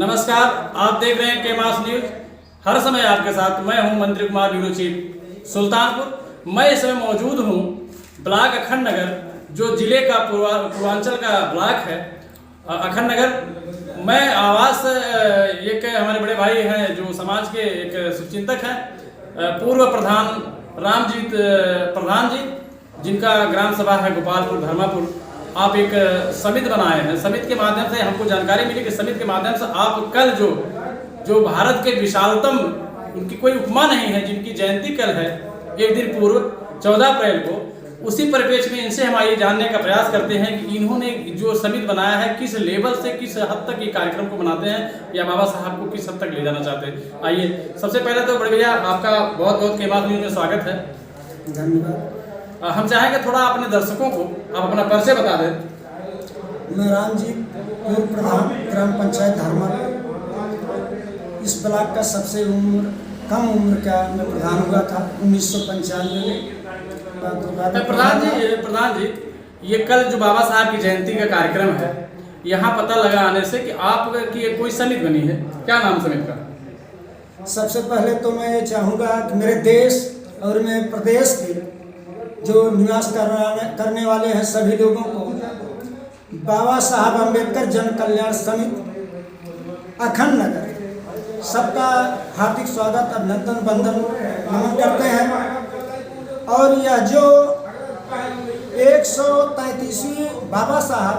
नमस्कार, आप देख रहे हैं के मास न्यूज। हर समय आपके साथ मैं हूं मंत्री कुमार, ब्यूरो चीफ सुल्तानपुर। मैं इस समय मौजूद हूं ब्लॉक अखंड नगर, जो जिले का पूर्वांचल का ब्लॉक है अखंड नगर। मैं आवास एक हमारे बड़े भाई हैं जो समाज के एक शुभचिंतक हैं, पूर्व प्रधान रामजीत प्रधान जी, जिनका ग्राम सभा है गोपालपुर धर्मापुर। आप एक समिति बनाए हैं। समिति के माध्यम से हमको जानकारी मिली कि समिति के माध्यम से आप कल जो भारत के विशालतम, उनकी कोई उपमा नहीं है, जिनकी जयंती कल है एक दिन पूर्व 14 अप्रैल को, उसी परिप्रेक्ष्य में इनसे हम ये जानने का प्रयास करते हैं कि इन्होंने जो समिति बनाया है किस लेवल से किस हद तक ये कार्यक्रम को बनाते हैं या बाबा साहब को किस हद तक ले जाना चाहते हैं। आइए, सबसे पहले तो बड़े भैया आपका बहुत बहुत के मास न्यूज में स्वागत है। धन्यवाद। हम चाहेंगे थोड़ा अपने दर्शकों को आप अपना परिचय बता दें। मैं रामजीत, पूर्व प्रधान ग्राम पंचायत धर्मापुर, इस ब्लॉक का सबसे कम उम्र का मैं प्रधान हुआ था 1995 में। प्रधान जी, ये कल जो बाबा साहब की जयंती का कार्यक्रम है, यहाँ पता लगा आने से कि आपकी कोई समिति बनी है। क्या नाम समिति का? सबसे पहले तो मैं ये चाहूँगा कि मेरे देश और मेरे प्रदेश के जो निवास करने वाले हैं सभी लोगों को बाबा साहब अम्बेडकर जन कल्याण समिति अखंड नगर सबका हार्दिक स्वागत, अभिनंदन, वंदन नमन करते हैं। और यह जो 133वीं बाबा साहब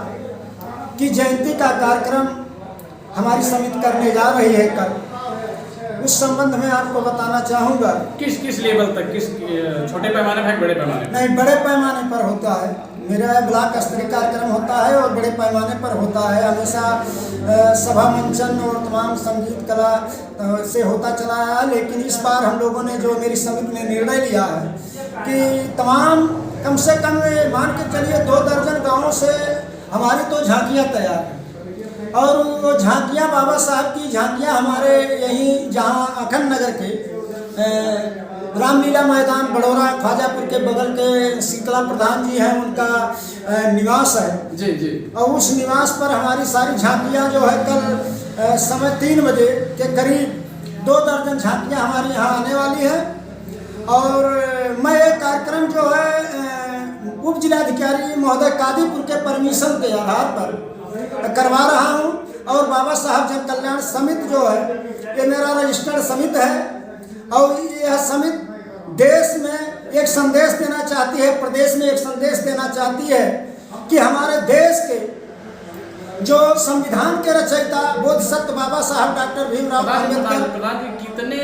की जयंती का कार्यक्रम हमारी समिति करने जा रही है कल, उस संबंध में आपको बताना चाहूँगा। किस लेवल तक, किस छोटे पैमाने पर, बड़े पैमाने? नहीं, बड़े पैमाने पर होता है। मेरा ब्लॉक स्तरीय कार्यक्रम होता है और बड़े पैमाने पर होता है। हमेशा सभा मंचन और तमाम संगीत कला से होता चला आया, लेकिन इस बार हम लोगों ने, जो मेरी समिति ने निर्णय लिया है कि तमाम कम से कम मान के चलिए 2 दर्जन गाँवों से हमारी तो झांकियाँ तैयार हैं। और वो झांकियाँ, बाबा साहब की झांकियाँ हमारे यहीं जहाँ अखंड नगर के रामलीला मैदान बड़ौरा ख्वाजापुर के बगल के शीतला प्रधान जी हैं, उनका निवास है जी जी। और उस निवास पर हमारी सारी झांकियाँ जो है कल समय 3 बजे के करीब 2 दर्जन झांकियाँ हमारी यहाँ आने वाली हैं। और मैं एक कार्यक्रम जो है उप जिलाधिकारी महोदय कादीपुर के परमिशन के आधार पर करवा रहा हूं। और बाबा साहब जन कल्याण समिति जो है, ये मेरा रजिस्टर्ड समिति है और यह समिति देश में एक संदेश देना चाहती है, प्रदेश में एक संदेश देना चाहती है कि हमारे देश के जो संविधान के रचयिता बोधिसत्व बाबा साहब डॉक्टर भीमराव अम्बेडकर। प्रधान जी, कितने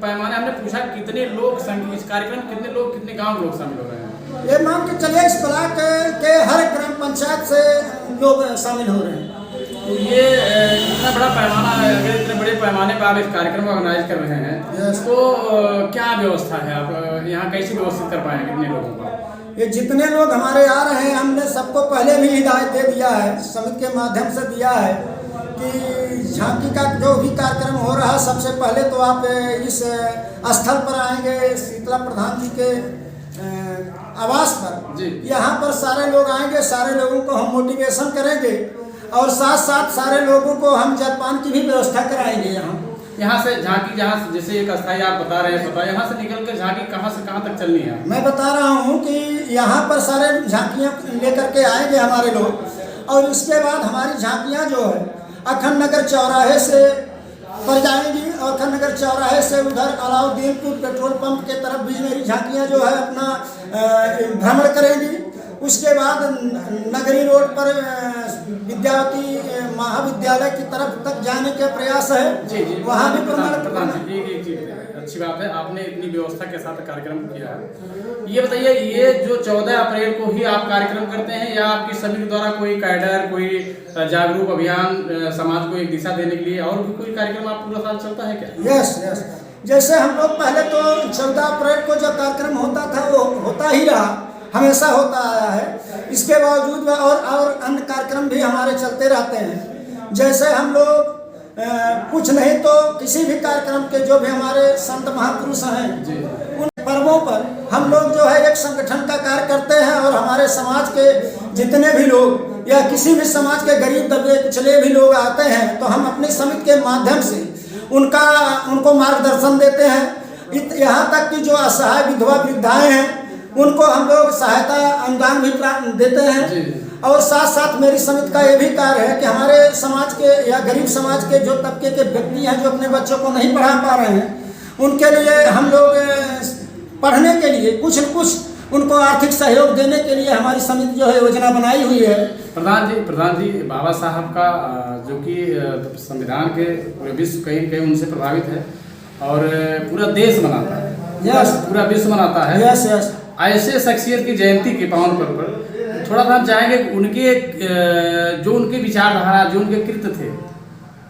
पैमाने, हमने पूछा कितने लोग इस कार्यक्रम, कितने लोग, कितने गाँव लोग शामिल हो रहे हैं? ये मान के चलिए इस ब्लॉक के हर ग्राम पंचायत से लोग शामिल हो रहे हैं। तो ये इतना बड़ा पैमाना है, अगर इतने बड़े पैमाने पर आप इस कार्यक्रम को ऑर्गेनाइज कर रहे हैं, तो क्या व्यवस्था है? आप यहाँ कैसे व्यवस्थित कर पाएंगे कितने लोगों का? ये जितने लोग हमारे आ रहे हैं, हमने सबको पहले भी हिदायत दे दिया है, समिति के माध्यम से दिया है कि झांकी का जो भी कार्यक्रम हो रहा है, सबसे पहले तो आप इस स्थल पर आएंगे, शीतला प्रधान जी के आवास पर। यहाँ पर सारे लोग आएंगे, सारे लोगों को हम मोटिवेशन करेंगे और साथ साथ सारे लोगों को हम जलपान की भी व्यवस्था कराएंगे। यहाँ से झांकी, जहाँ जैसे एक अस्थाई आप बता रहे हैं, यहाँ से निकल कर झांकी कहाँ से कहाँ तक चलनी है? मैं बता रहा हूँ कि यहाँ पर सारे झांकियाँ लेकर के आएंगे हमारे लोग, और इसके बाद हमारी झांकियाँ जो है अखंड नगर चौराहे से पर जाएंगी और अखंड नगर चौराहे से उधर अलाउद्दीनपुर पेट्रोल पंप के तरफ भी मेरी झांकियाँ जो है अपना भ्रमण करेंगी। उसके बाद नगरी रोड पर विद्यावती महाविद्यालय की तरफ तक जाने के प्रयास है। जी जी, वहाँ भी अच्छी बात है, आपने इतनी व्यवस्था के साथ कार्यक्रम किया है। ये बताइए, ये जो 14 अप्रैल को ही आप कार्यक्रम करते हैं या आपकी समिति द्वारा कोई कैडर, कोई जागरूक अभियान समाज को एक दिशा देने के लिए और भी कोई कार्यक्रम आप पूरा साल चलता है क्या? यस, जैसे हम लोग पहले तो 14 अप्रैल को जो कार्यक्रम होता था वो होता ही रहा, हमेशा होता आया है। इसके बावजूद और अन्य कार्यक्रम भी हमारे चलते रहते हैं। जैसे हम लोग कुछ नहीं तो किसी भी कार्यक्रम के जो भी हमारे संत महापुरुष हैं, उन पर्वों पर हम लोग जो है एक संगठन का कार्य करते हैं और हमारे समाज के जितने भी लोग या किसी भी समाज के गरीब दबे कुचले भी लोग आते हैं तो हम अपनी समिति के माध्यम से उनको मार्गदर्शन देते हैं। यहाँ तक कि जो असहाय विधवा वृद्धाएं हैं उनको हम लोग सहायता अनुदान भी देते हैं। और साथ साथ मेरी समिति का ये भी कार्य है कि हमारे समाज के या गरीब समाज के जो तबके के व्यक्ति हैं जो अपने बच्चों को नहीं पढ़ा पा रहे हैं उनके लिए हम लोग पढ़ने के लिए कुछ न कुछ उनको आर्थिक सहयोग देने के लिए हमारी समिति जो है योजना बनाई हुई है। प्रधान जी बाबा साहब का जो कि संविधान के पूरे विश्व कहीं न कहीं उनसे प्रभावित है और पूरा देश मनाता है, पूरा विश्व मनाता है। यस। ऐसे शख्सियत की जयंती के पावन पर्व पर थोड़ा सा हम चाहेंगे उनके जो उनके विचारधारा, जो उनके कृत्य थे,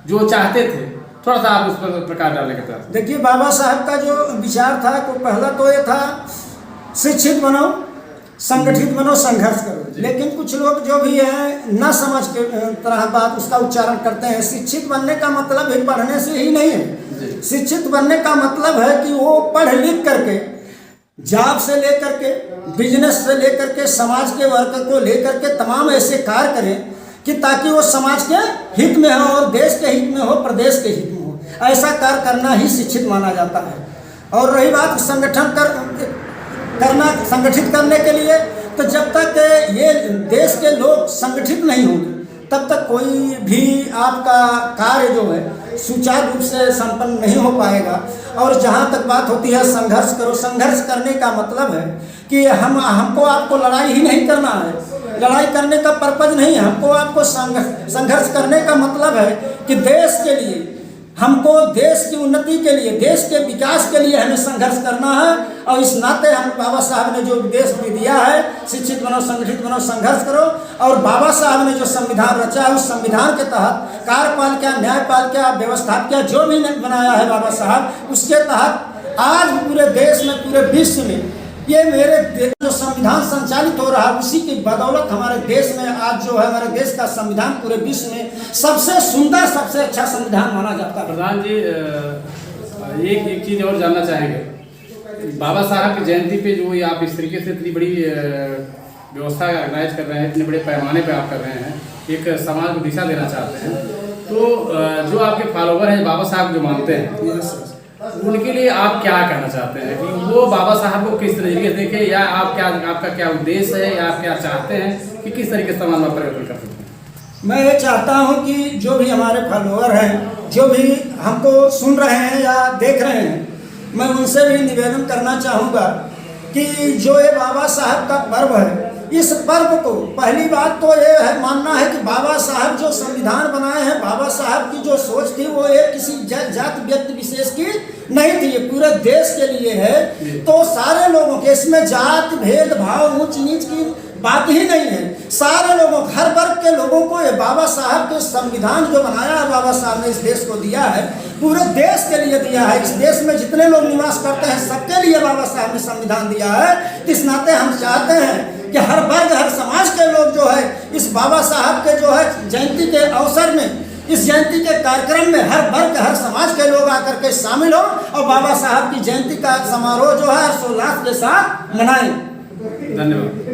जो चाहते थे, थोड़ा सा आप उस पर प्रकाश डालने का प्रयास। देखिए बाबा साहब का जो विचार था तो पहला तो ये था शिक्षित बनो, संगठित बनो, संघर्ष करो। लेकिन कुछ लोग जो भी हैं न समझ के तरह बात उसका उच्चारण करते हैं। शिक्षित बनने का मतलब ही पढ़ने से ही नहीं है। शिक्षित बनने का मतलब है कि वो पढ़ लिख करके जॉब से लेकर के बिजनेस से लेकर के समाज के वर्ग को लेकर के तमाम ऐसे कार्य करें कि ताकि वो समाज के हित में हो और देश के हित में हो, प्रदेश के हित में हो। ऐसा कार्य करना ही शिक्षित माना जाता है। और रही बात संगठित करने के लिए, तो जब तक ये देश के लोग संगठित नहीं होंगे तब तक कोई भी आपका कार्य जो है सुचारू रूप से संपन्न नहीं हो पाएगा। और जहाँ तक बात होती है संघर्ष करो, संघर्ष करने का मतलब है कि हमको आपको लड़ाई ही नहीं करना है। लड़ाई करने का पर्पज नहीं है। हमको आपको संघर्ष करने का मतलब है कि देश के लिए, हमको देश की उन्नति के लिए, देश के विकास के लिए हमें संघर्ष करना है। और इस नाते हम बाबा साहब ने जो उपदेश भी दिया है, शिक्षित बनो, संगठित बनो, संघर्ष करो। और बाबा साहब ने जो संविधान रचा है उस संविधान के तहत कार्यपालिका, न्यायपालिका, व्यवस्थापिका जो भी बनाया है बाबा साहब, उसके तहत आज पूरे देश में, पूरे विश्व में ये मेरे देश जो संविधान संचालित हो रहा है उसी की बदौलत हमारे देश में आज जो है हमारे देश का संविधान पूरे विश्व में सबसे सुंदर, सबसे अच्छा संविधान माना जाता है। प्रधान जी एक चीज़ और जानना चाहेंगे, बाबा साहब की जयंती पे जो आप इस तरीके से इतनी बड़ी व्यवस्था ऑर्गेनाइज कर रहे हैं, इतने बड़े पैमाने पे आप कर रहे हैं, एक समाज को दिशा देना चाहते हैं, तो जो आपके फॉलोवर हैं बाबा साहब जो मानते हैं उनके लिए आप क्या कहना चाहते हैं कि वो बाबा साहब को किस तरीके से देखें, या आपका क्या उद्देश्य है, या आप क्या चाहते हैं कि किस तरीके से समाज में परिवर्तन कर सकते हैं? मैं ये चाहता हूं कि जो भी हमारे फॉलोअर हैं, जो भी हमको सुन रहे हैं या देख रहे हैं, मैं उनसे भी निवेदन करना चाहूँगा कि जो ये बाबा साहब का पर्व है, इस पर्व को पहली बात तो ये है मानना है कि बाबा साहब जो संविधान बनाए हैं, बाबा साहब की जो सोच थी वो एक किसी जाति व्यक्ति विशेष की नहीं थी, ये पूरे देश के लिए है। तो सारे लोगों के, इसमें जात भेदभाव ऊंच नीच की बात ही नहीं है। सारे लोगों, हर वर्ग के लोगों को ये बाबा साहब के संविधान जो बनाया है बाबा साहब ने इस देश को दिया है, पूरे देश के लिए दिया है। इस देश में जितने लोग निवास करते हैं सबके लिए बाबा साहब ने संविधान दिया है। इस नाते हम चाहते हैं कि हर वर्ग, हर समाज के लोग जो है इस बाबा साहब के जो है जयंती के अवसर में, इस जयंती के कार्यक्रम में हर वर्ग, हर समाज के लोग आकर के शामिल हो और बाबा साहब की जयंती का समारोह जो है हर्षोल्लास के साथ मनाएं। धन्यवाद।